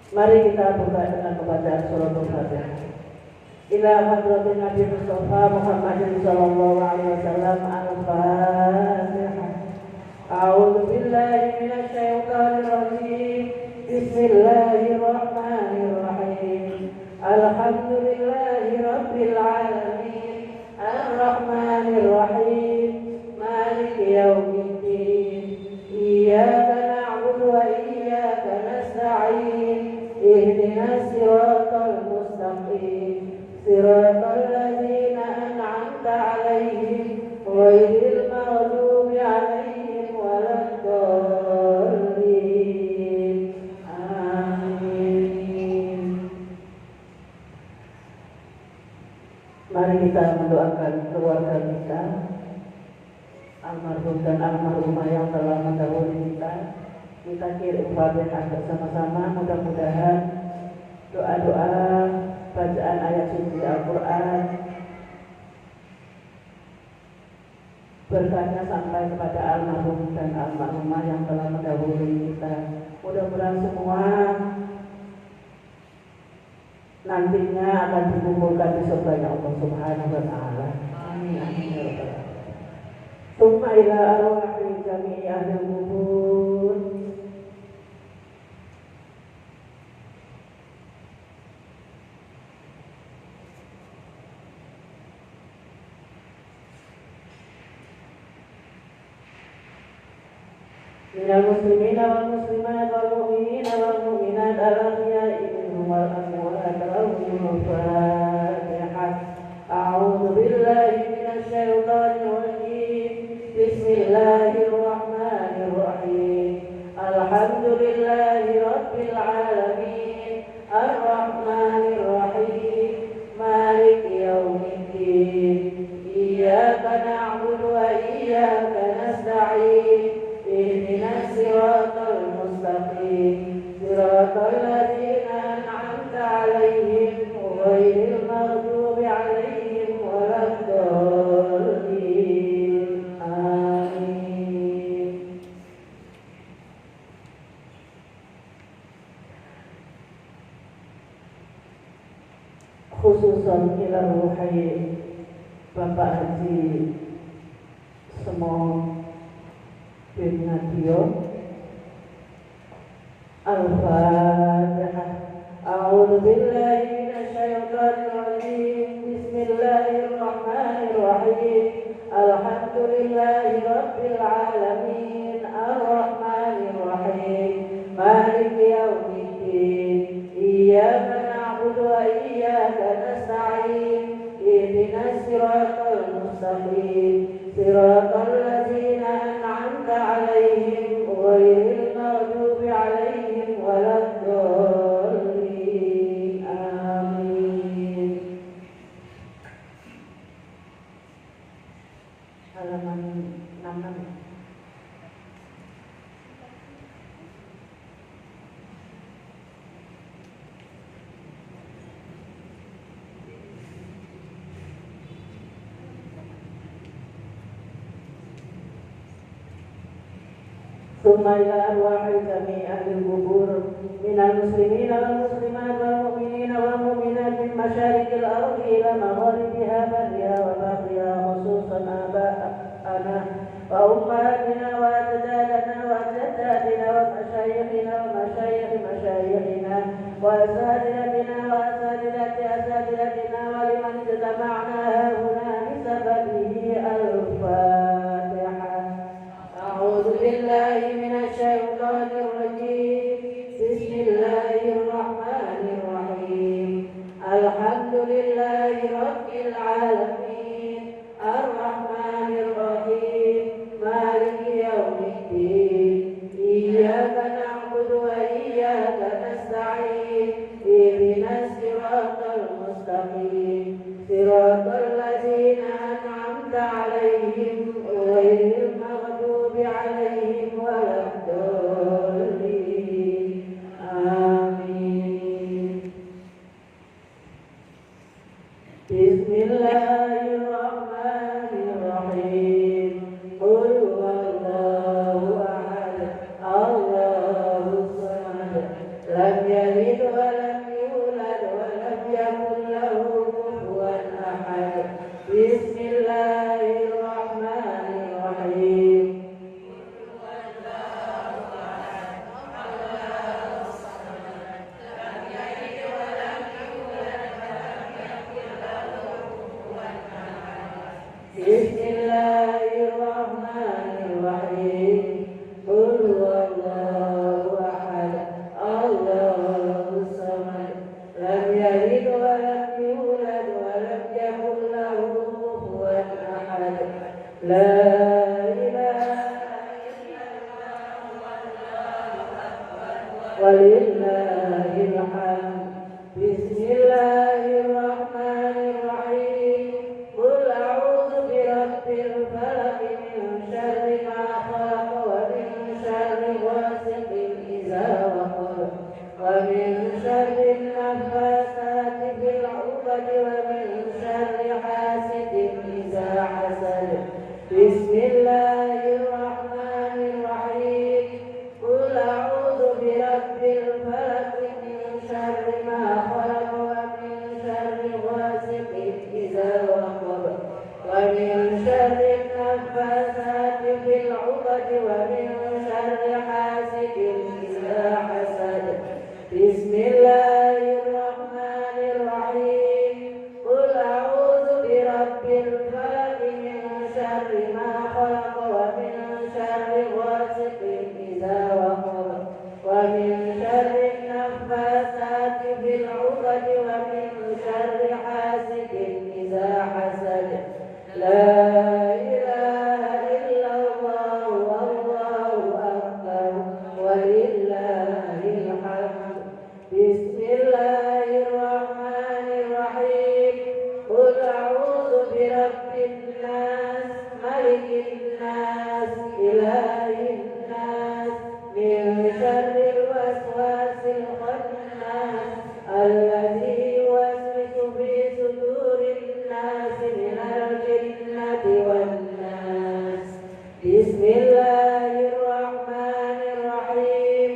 Mari kita buka dengan pembacaan surah Al-Fatihah. Ila hadratin Nabi Mustafa Muhammadin sallallahu alaihi wasallam. Al-Fatihah. A'udzu billahi minasy syaithanir rajim. Bismillahirrahmanirrahim. Alhamdulillahi rabbil alamin. Ar-Rahmanir Rahim. Maliki yaumiddin. Iyyaka na'budu wa iyyaka nasta'in. Ihdinas siratal mustaqim. Siratal ladzina an'amta 'alaihim ghairil maghdubi 'alaihim waladdallin. Amin. Mari kita mendoakan keluarga kita, almarhum dan almarhumah yang telah mendahului kita. Kita kirim Fatihah bersama-sama. Mudah-mudahan doa-doa bacaan ayat suci Al-Quran berkahnya sampai kepada almarhum dan almarhumah yang telah mendahului kita. Mudah-mudahan semua nantinya akan dikumpulkan di surga Allah Subhanahu wa Ta'ala. Amin amin ya rabbal alamin. Tsumma ila arwahi jami'i ahli kubur. Minal muslimina wal muslimat wal mu'minina wal mu'minat al-ahya'i minhum wal amwat lahumul Fatihah. A'udzu billahi minasy syaithanir rajim. Bismillahirrahmanirrahim. Alhamdulillahi rabbil alamin. Ar-Rahmanir Rahim. Maliki yaumiddin. Iyyaka na'budu wa iyyaka nasta'in. Ihdinas siratal mustaqim. Siratal ladzina an'amta 'alaihim ghairil maghdubi 'alaihim waladdallin. Amin. Khususan ila ruhi Bapak Haji Semong bin Nadio. Al-Fatihah. A'udzu billahi minasy syaithanir rajim. Bismillahirrahmanirrahim. Alhamdulillahi rabbil alamin. Ar-Rahmanir Rahim. Maliki yaumiddin. Iyyaka na'budu wa iyyaka nasta'in. Ihdinas siratal mustaqim. Siratal ladzina an'amta 'alaihim ghairil maghdubi 'alaihim waladdallin. Amin. Halaman 66. Tsumma ila arwahi jami'i ahli kubur minal muslimina wal muslimat wal mu'minina wal mu'minat min masyariqil ardi ila magharibiha barriha wa bahriha khususan aba'ana wa ummatina wa ajdadana wa ajdadina wa masyayikhina wa masyayikh masyayikhina wa asadidatina wa asadidati asadidatina wa liman ijtama'na huna bisababihi al-Fatihah. A'udzu billahi minasy syaithanir rajim. Bismillahirrahmanirrahim. Alhamdulillahi rabbil alamin. Ar-Rahmanir Rahim. Maliki yaumiddin. Iyyaka na'budu wa iyyaka nasta'in. Ihdinas siratal mustaqim. Siratal ladzina an'amta 'alaihim ghairil maghdubi 'alaihim waladdallin. Amin. Bismillahirrahmanirrahim. Qul huwallahu ahad. Allahus samad. Lam yalid Bismillahirrahmanirrahim. Qul huwallahu ahad. Allahus samad. Lam yalid wa lam yulad wa lam yakul lahu kufuwan ahad. La walillahil hamd. Bismillahirrahmanirrahim. Qul a'udzu birabbil falaq min syarri ma khalaq wa min syarri ghasiqin idza waqab wa min syarri naffatsati fil 'uqad wa min syarri hasidin idza hasad. Bismillahirrahmanirrahim. Qul a'udzu birabbil falaq min syarri ma khalaq wa min syarri ghasiqin idza waqab wa min syarri naffatsati fil 'uqad wa min syarri hasidin idza hasad. Bismillahirrahmanirrahim. Qul a'udzu birabbil falaq min syarri ma khalaq wa min syarri ghasiqin idza waqab wa min syarri naffatsati fil 'uqad wa min syarri hasidin idza hasad. La ilaha illallah wallahu akbar walillahil hamd. Bismillahirrahmanirrahim. Qul a'udzu birabbin nas malikin nas ilahin nas min syarril waswasil khannas alladzi yuwaswisu fi sudurin nas minal jinnati wan nas. Bismillahirrahmanirrahim.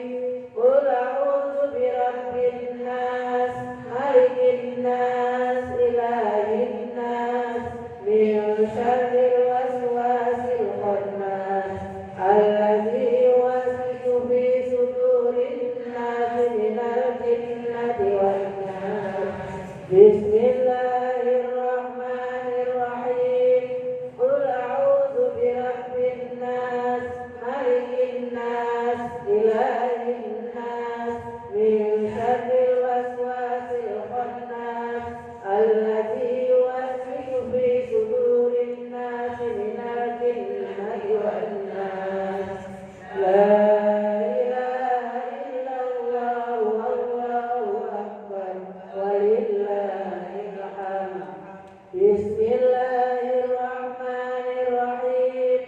Qul a'udzu birabbin nas malikin nas ilahin nas min syarril waswasil khannas alladzi yuwaswisu fi sudurin nas minal jinnati wan nas. Bismillahirrahmanirrahim. Qul a'udzu birabbin nas malikin nas ilahin nas min syarril waswasil khannas alladzi yuwaswisu fi sudurin nas minal jinnati wan nas. La ilaha illallah wallahu akbar walillahil hamd. Bismillahirrahmanirrahim.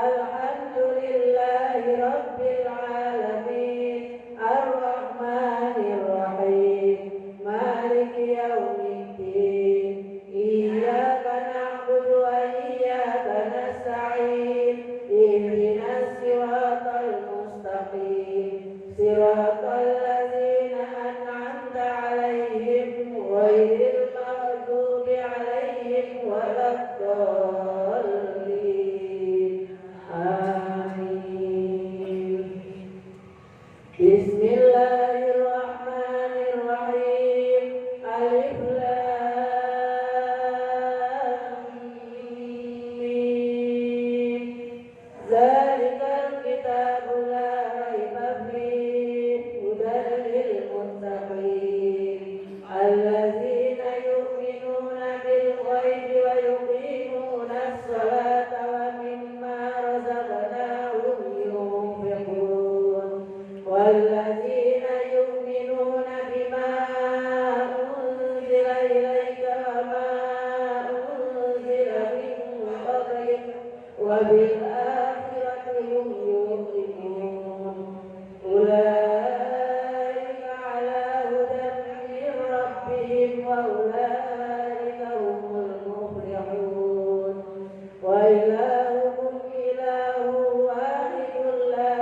Alhamdulillahi rabbil alamin. Ar-rahmanirrahim. Maliki yaumiddin. Iyyaka na'budu wa iyyaka nasta'in. Ihdinas siratal mustaqim. Siratal ladzina an'amta 'alaihim ghairil maghdubi 'alaihim waladdallin. Amin. Bismillahirrahmanirrahim. Alif lam mim. Zalikal kitabu la raiba fihi hudan lil muttaqin alladzina yu'minuna bil ghaibi wa yuqimuna as-salata wa mimma razaqnahum yunfiqun walladzina yu'minuna bima unzila ilayka wa ma unzila min qablik wa bil akhirati hum yuqinun. Ulaika ala hudan min rabbihim wa ulaika humul muflihun. Wa ilahukum ilahu wahidun la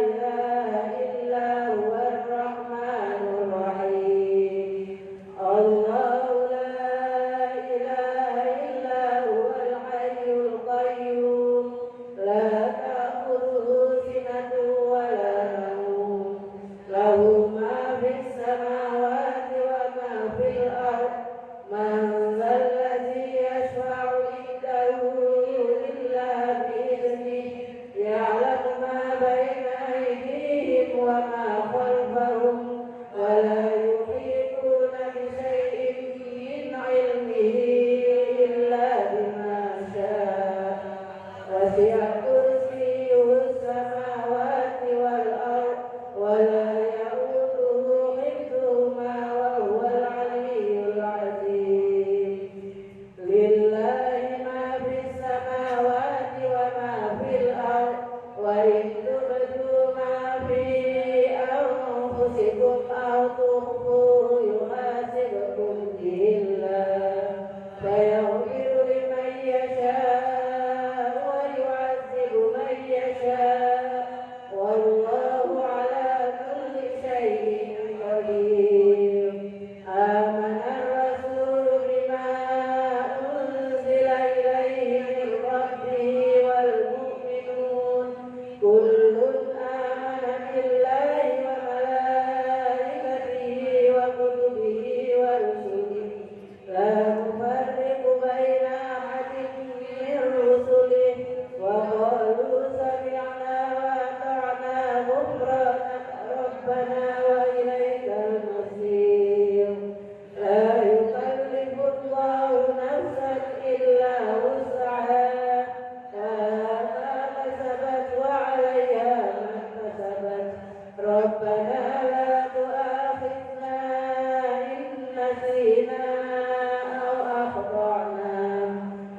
ilaha illa huwar rahmanur rahim. Allahu la ilaha illa huwal hayyul qayyum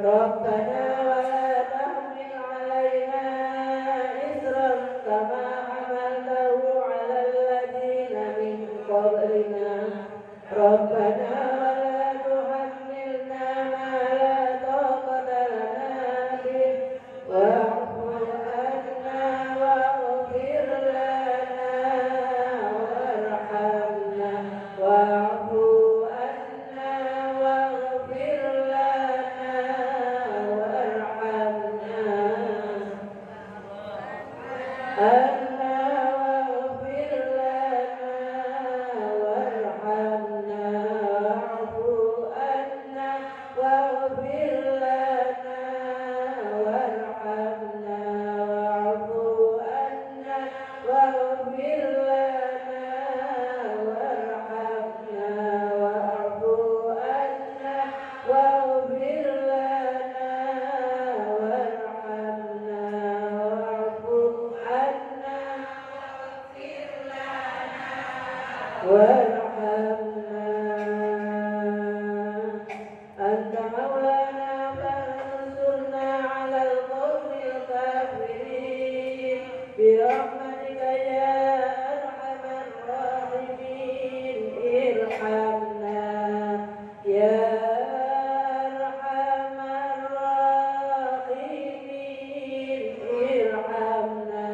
ربنا ولا تحمل علينا إصرا كما حملته على الذين من قبلنا ربنا ولا تحملنا ما لا طاقة لنا به واعف عنا واغفر لنا وارحمنا واعف عنا واغفر لنا وارحمنا وارحمنا أنت مولانا فانصرنا على القوم الكافرين برحمتك يا أرحم الراحمين ارحمنا يا أرحم الراحمين ارحمنا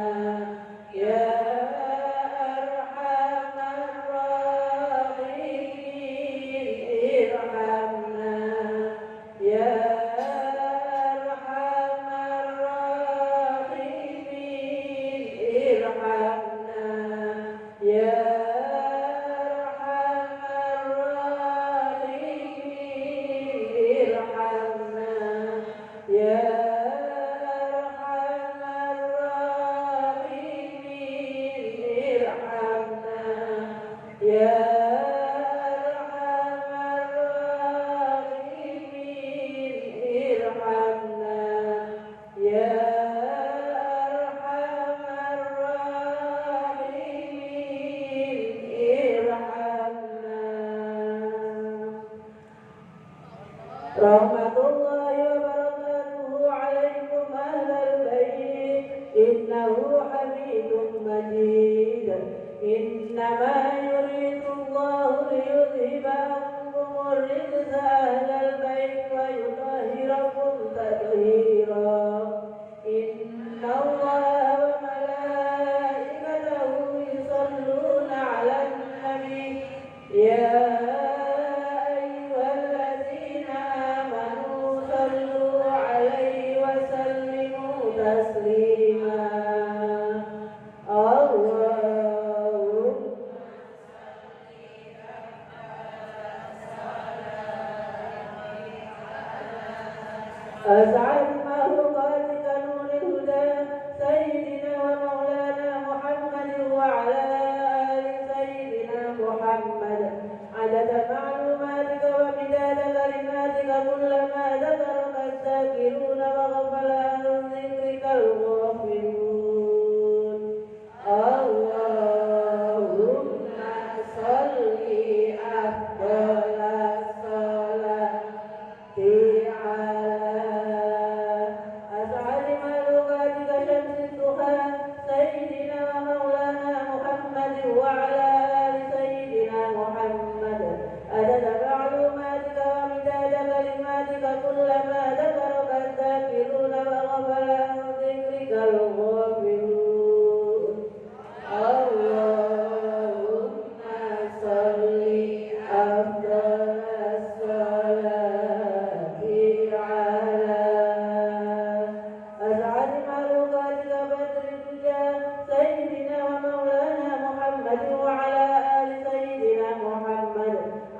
يا Rahmatullahi wa barakatuhu alaikum ahlal bait innahu hamidun majid innama yuridu Allahu liyudhiba ankum ar-rijsa ahlal bait wa yutahhirakum tathira inna Allaha wa malaikatahu yusalluna 'alan nabi ya أسعد مخلوقاتك نور الهدى سيدنا ومولانا محمد وعلى آل سيدنا محمد عدد معلوماتك ومداد كلماتك كلما ذكرك الذاكرون وغفل عن ذكرك الغافلون اللهم صل أفضل الصلاة وعلى آل سيدنا محمد عدد معلوماتك ومداد كلماتك كلما ذكرك الذاكرون وغفل عن ذكرك الغافلون اللهم صل أفضل الصلاة على أسعد مخلوقاتك بدر الدجى سيدنا ومولانا محمد وعلى آل سيدنا محمد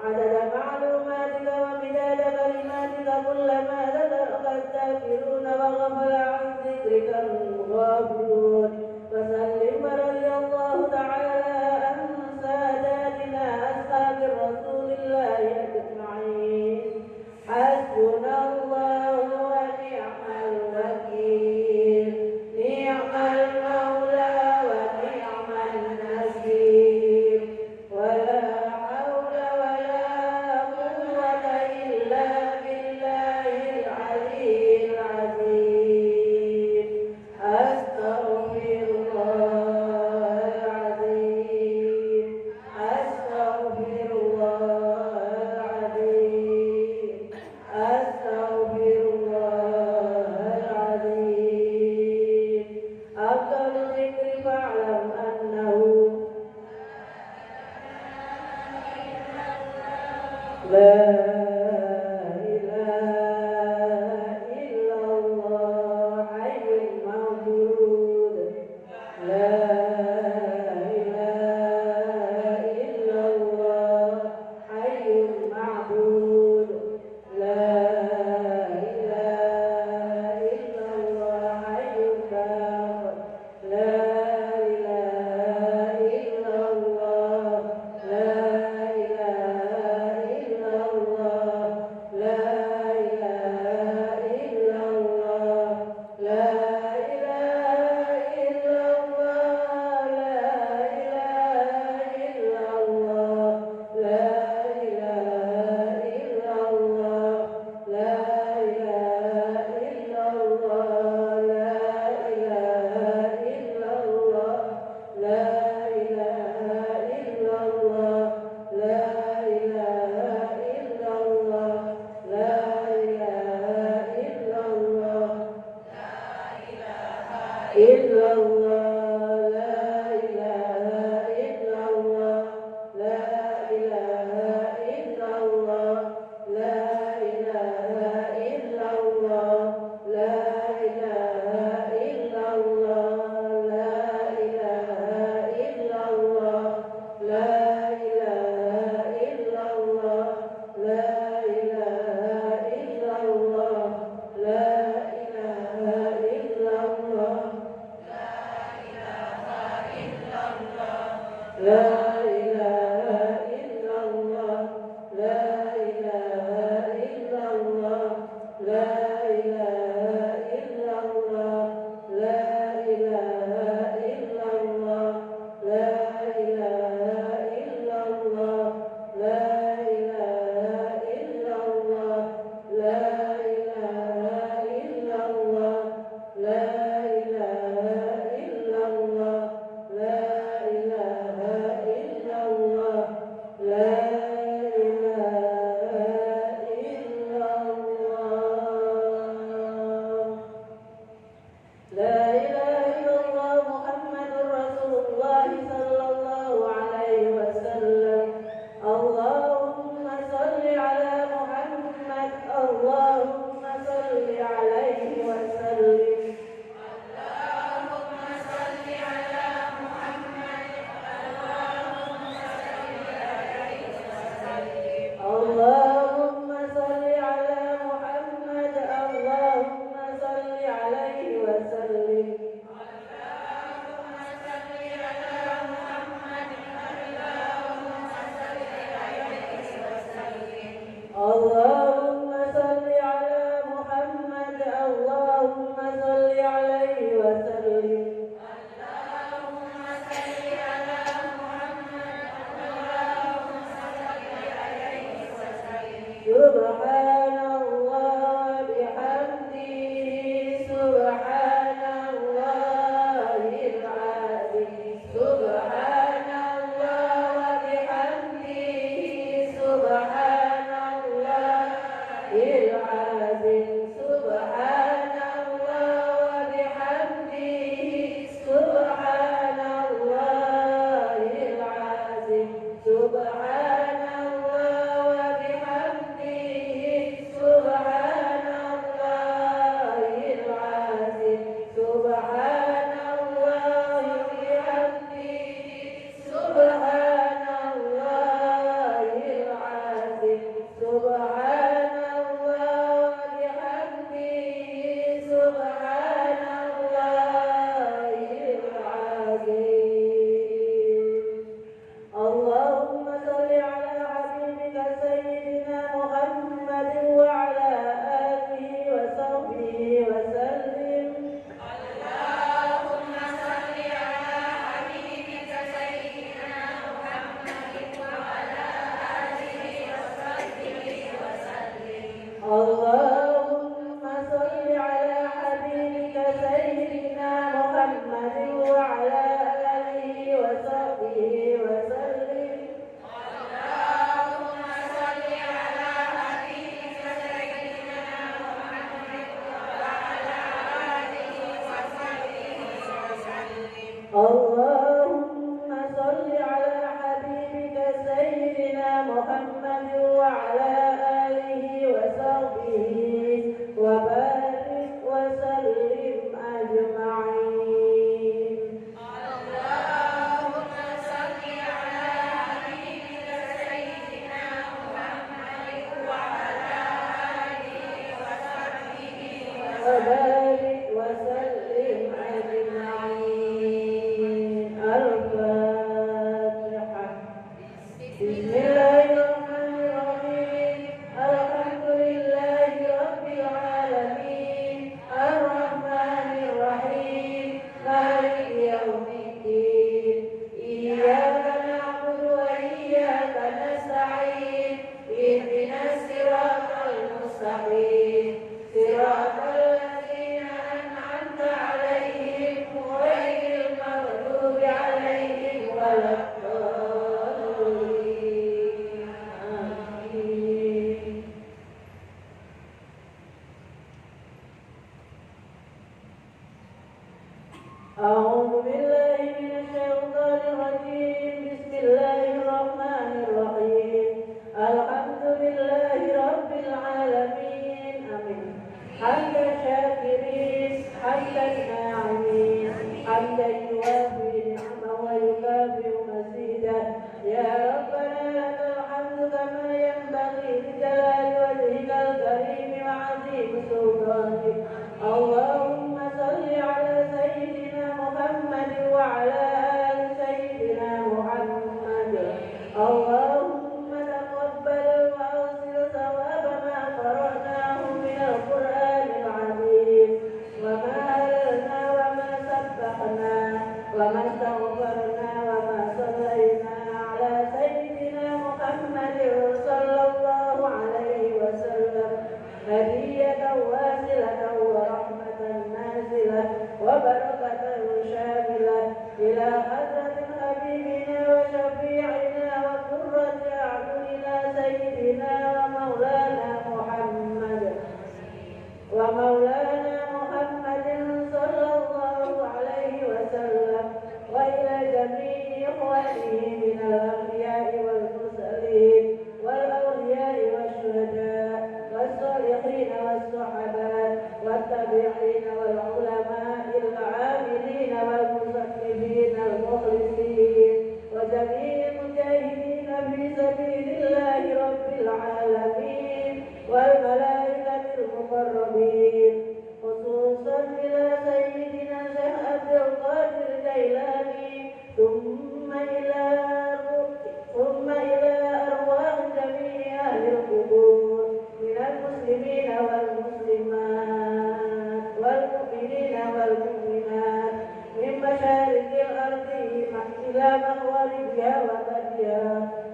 عدد معلوماتك ومداد كلماتك كلما ذكرك الذاكرون وغفل عن ذكرك الغافلون وسلم رضي الله تعالى عن ساداتنا أصحاب رسول الله أجمعين حسبنا الله ونعم الوكيل نعم المولى ونعم النصير ولا حول ولا قوة إلا بالله العلي اللهم صل على حبيبك سيدنا محمد وعلى آله وصحبه وبارك وسلم أجمعين. اللهم صل على حبيبك سيدنا محمد وعلى آله وصحبه وبارك وسلم أجمعين. الفاتحة. بسم الله الرحمن الرحيم. الحمد لله رب العالمين الرحمن الرحيم مالك يوم الدين إياك نعبد وإياك نستعين اهدنا الصراط المستقيم صراط الذين أنعمت عليهم غير المغضوب عليهم ولا الضالين. آمين. أعوذ بالله من الشيطان الرجيم. بسم الله الرحمن الرحيم. الحمد لله رب العالمين. آمين. حمد الشاكرين حمد الناعمين حمدا يوافي نعمه ويكافئ مزيدا. يا ربنا لك الحمد كما ينبغي لجلال وجهك الكريم وعظيم سلطانك. اللهم صل على سيدنا محمد وعلى آل سيدنا محمد. اللهم تقبل وأوصل ثواب ما قرأناه من القرآن العظيم وما هللنا وما سبحنا وما استغفرنا وما صلينا على سيدنا محمد صلى الله عليه وسلم هدية واصلة ورحمة نازلة وبركة شاملة إلى حضرة حبيبنا وشفيعنا وقرة أعيننا سيدنا ومولانا محمد صلى الله عليه وسلم وإلى جميع إخوانه من الأنبياء والمرسلين والأولياء والشهداء والصالحين والصحابات والتابعين والعلماء العاملين والمصنفين المخلصين وجميع المجاهدين في سبيل الله رب العالمين والملائكة المقربين خصوصا إلى سيدنا شيخ عبد القادر الجيلاني ثم إلى أرواح جميع أهل القبور من المسلمين والمسلمات والمؤمنين والمؤمنات من مشارق الأرض إلى مغاربها وبرها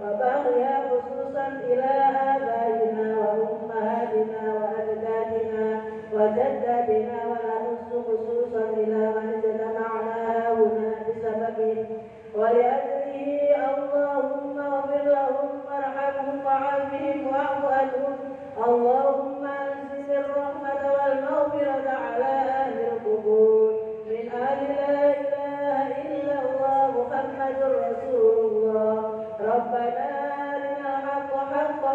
وبحرها خصوصا إلى آبائنا وأمهاتنا وأجدادنا وجداتنا ونخص خصوصا إلى من اجتمعنا هنا بسببه ولأجله. اللهم اغفر لهم وارحمهم وعافهم واعف عنهم. اللهم أنزل الرحمة والمغفرة على أهل القبور من أهل لا إله إلا الله محمد رسول الله. ربنا أرنا الحق حقا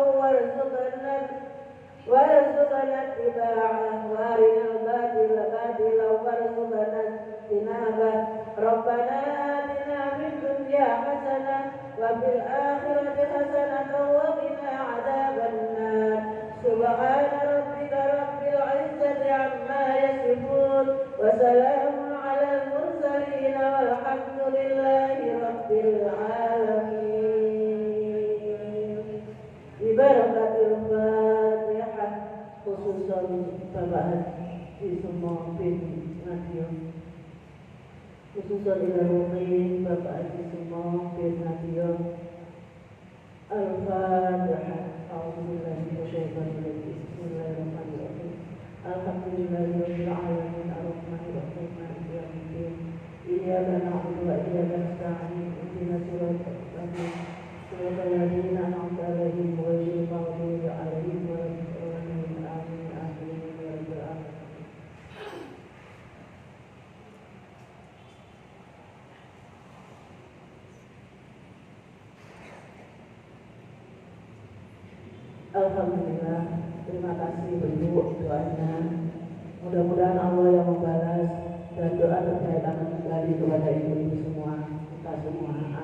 وارزقنا اتباعه وأرنا الباطل باطلا وارزقنا اجتنابه. ربنا آتنا في الدنيا حسنة وفي الآخرة حسنة وقنا عذاب النار. سبحان ربك رب العزة عما يصفون وسلام على المرسلين والحمد لله رب العالمين. ببركة الفاتحة خصوصا Bapak Haji Sumompin Nadion, khususan ila rukin Bapak Haji Sumompin Nadion. Al-Fatihah. A'udzubillahi minasyaitonir rajim. Bismillahirrahmanirrahim. Alhamdulillahirabbil alamin arrahmanir rahim maliki yaumiddin. Iyyaka na'budu wa iyyaka nasta'in. Ihdinas siratal mustaqim. Siratal ladzina an'amta 'alaihim ghairil maghdubi 'alaihim waladdallin. Amin. Amin ya rabbal alamin. Alhamdulillah, terima kasih Ibu doanya. Mudah-mudahan Allah yang membalas dan doa terbaik akan kembali kepada ibu-ibu semua, kita semua. Amin.